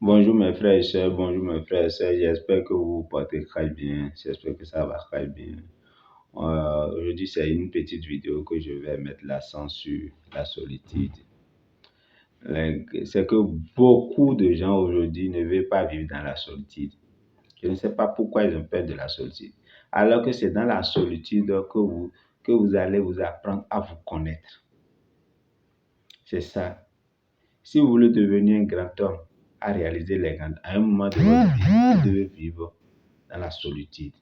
Bonjour mes frères et sœurs, bonjour mes frères et sœurs, j'espère que vous vous portez très bien, j'espère que ça va très bien. Aujourd'hui, c'est une petite vidéo que je vais mettre l'accent sur la solitude. C'est que beaucoup de gens aujourd'hui ne veulent pas vivre dans la solitude. Je ne sais pas pourquoi ils ont peur de la solitude. Alors que c'est dans la solitude que vous allez vous apprendre à vous connaître. C'est ça. Si vous voulez devenir un grand homme, à réaliser les grands, à un moment de votre vie, vous devez vivre dans la solitude.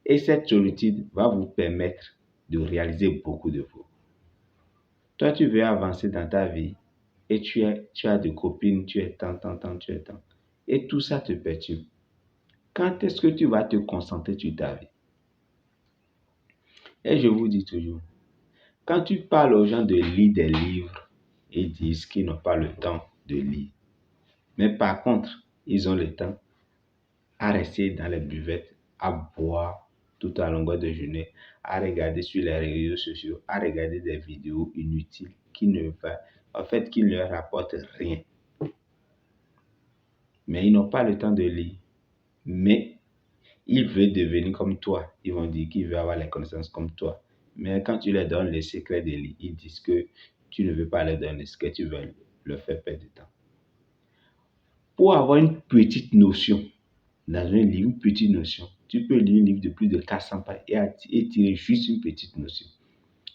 Et cette solitude va vous permettre de réaliser beaucoup de vous. Toi, tu veux avancer dans ta vie et tu as des copines, tu es tant, tu es tant. Et tout ça te perturbe. Quand est-ce que tu vas te concentrer sur ta vie? Et je vous dis toujours, quand tu parles aux gens de lire des livres, ils disent qu'ils n'ont pas le temps de lire. Mais par contre, ils ont le temps à rester dans les buvettes, à boire tout à longueur de journée, à regarder sur les réseaux sociaux, à regarder des vidéos inutiles qui ne leur rapportent rien. Mais ils n'ont pas le temps de lire. Mais ils veulent devenir comme toi. Ils vont dire qu'ils veulent avoir les connaissances comme toi. Mais quand tu leur donnes les secrets de lire, ils disent que tu ne veux pas leur donner ce que tu veux leur faire perdre du temps. Pour avoir une petite notion, dans un livre, une petite notion, tu peux lire un livre de plus de 400 pages et tirer juste une petite notion.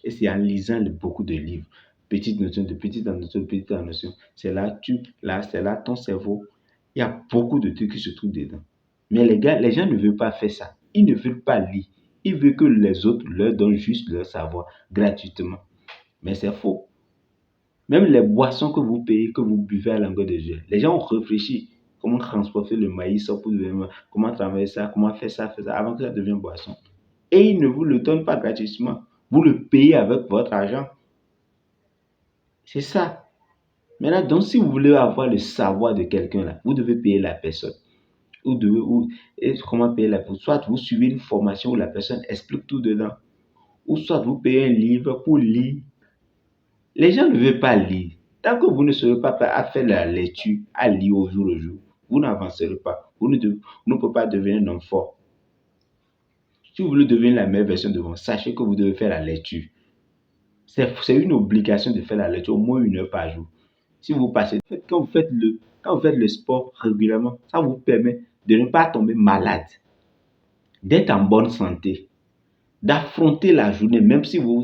Et c'est en lisant beaucoup de livres, petite notion, de petite notion, de petite notion, c'est là ton cerveau, il y a beaucoup de trucs qui se trouvent dedans. Mais les gens ne veulent pas faire ça. Ils ne veulent pas lire. Ils veulent que les autres leur donnent juste leur savoir gratuitement. Mais c'est faux. Même les boissons que vous payez, que vous buvez à longueur de journée, les gens ont réfléchi comment transporter le maïs, comment travailler ça, comment faire ça, avant que ça devienne boisson. Et ils ne vous le donnent pas gratuitement. Vous le payez avec votre argent. C'est ça. Maintenant, donc, si vous voulez avoir le savoir de quelqu'un là, vous devez payer la personne. Et comment payer la personne? Soit vous suivez une formation où la personne explique tout dedans, ou soit vous payez un livre pour lire. Les gens ne veulent pas lire. Tant que vous ne serez pas prêt à faire la lecture, à lire au jour le jour, vous n'avancerez pas. Vous ne pouvez pas devenir un homme fort. Si vous voulez devenir la meilleure version de vous, sachez que vous devez faire la lecture. C'est une obligation de faire la lecture au moins 1 heure par jour. Si vous passez, quand vous faites le sport régulièrement, ça vous permet de ne pas tomber malade, d'être en bonne santé, d'affronter la journée, même si vous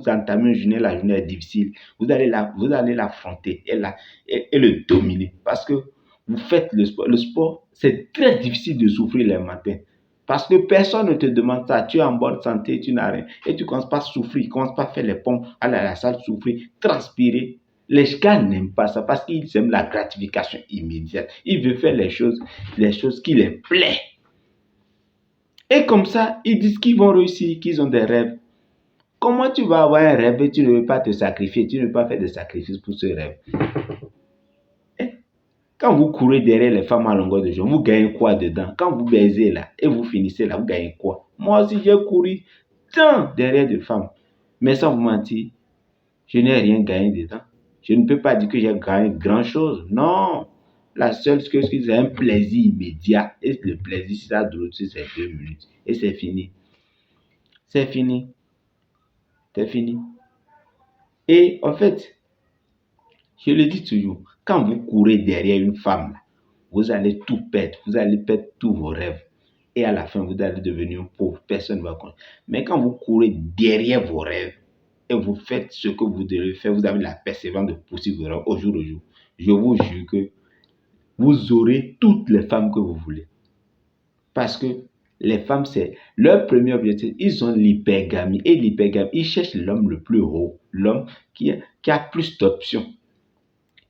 entamez une journée, la journée est difficile, vous allez l'affronter et le dominer parce que vous faites le sport. Le sport, c'est très difficile de souffrir les matins parce que personne ne te demande ça. Tu es en bonne santé, tu n'as rien et tu ne commences pas à souffrir, tu ne commences pas à faire les pompes, aller à la salle, souffrir, transpirer. Les gars n'aiment pas ça parce qu'ils aiment la gratification immédiate. Ils veulent faire les choses qui les plaisent. Et comme ça, ils disent qu'ils vont réussir, qu'ils ont des rêves. Comment tu vas avoir un rêve et tu ne veux pas te sacrifier, tu ne veux pas faire de sacrifices pour ce rêve? Quand vous courez derrière les femmes à longueur de journée, vous gagnez quoi dedans? Quand vous baisez là et vous finissez là, vous gagnez quoi? Moi aussi, j'ai couru tant derrière des femmes. Mais sans vous mentir, je n'ai rien gagné dedans. Je ne peux pas dire que j'ai gagné grand-chose. Non. La seule chose, c'est un plaisir immédiat. Et le plaisir, ça dure, c'est 2 minutes. Et c'est fini. C'est fini. C'est fini. Et en fait, je le dis toujours, quand vous courez derrière une femme, vous allez tout perdre. Vous allez perdre tous vos rêves. Et à la fin, vous allez devenir pauvre. Personne ne va comprendre. Mais quand vous courez derrière vos rêves et vous faites ce que vous devez faire, vous avez la persévérance de poursuivre vos rêves au jour le jour. Je vous jure que vous aurez toutes les femmes que vous voulez. Parce que les femmes, c'est leur premier objectif. Ils ont l'hypergamie. Et l'hypergamie, ils cherchent l'homme le plus haut. L'homme qui a plus d'options.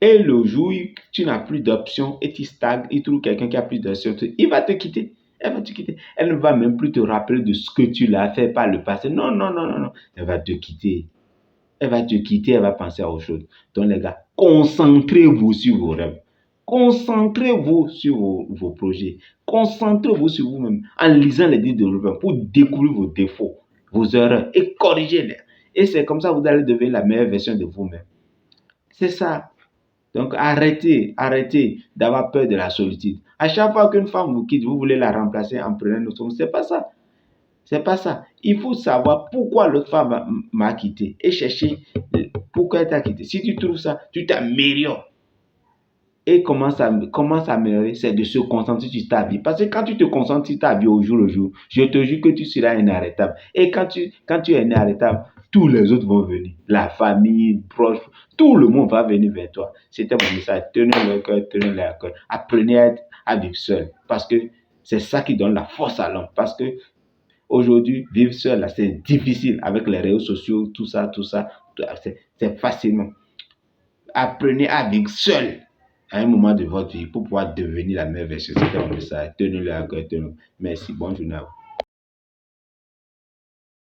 Et le jour où tu n'as plus d'options et tu stagnes, il trouve quelqu'un qui a plus d'options, il va te quitter. Elle va te quitter. Elle ne va même plus te rappeler de ce que tu l'as fait par le passé. Non, non, non, non, non. Elle va te quitter. Elle va te quitter, elle va penser à autre chose. Donc les gars, concentrez-vous sur vos rêves. Concentrez-vous sur vos projets. Concentrez-vous sur vous-même en lisant les livres de développement pour découvrir vos défauts, vos erreurs et corriger-les. Et c'est comme ça que vous allez devenir la meilleure version de vous-même. C'est ça. Donc arrêtez d'avoir peur de la solitude. À chaque fois qu'une femme vous quitte, vous voulez la remplacer en prenant une autre femme. C'est pas ça. C'est pas ça. Il faut savoir pourquoi l'autre femme m'a quitté et chercher pourquoi elle t'a quitté. Si tu trouves ça, tu t'améliores. Et comment ça s'améliorer? C'est de se concentrer sur ta vie. Parce que quand tu te concentres sur ta vie au jour le jour, je te jure que tu seras inarrêtable. Et quand tu es inarrêtable, tous les autres vont venir. La famille, proche, tout le monde va venir vers toi. C'était mon message. Tenez le cœur, tenez le cœur. Apprenez à vivre seul. Parce que c'est ça qui donne la force à l'homme. Parce que aujourd'hui, vivre seul, là, c'est difficile avec les réseaux sociaux, tout ça. C'est facilement. Apprenez à vivre seul à un moment de votre vie pour pouvoir devenir la meilleure version. C'était mon message. Tenez-le à cœur. Merci. Bonne journée à vous.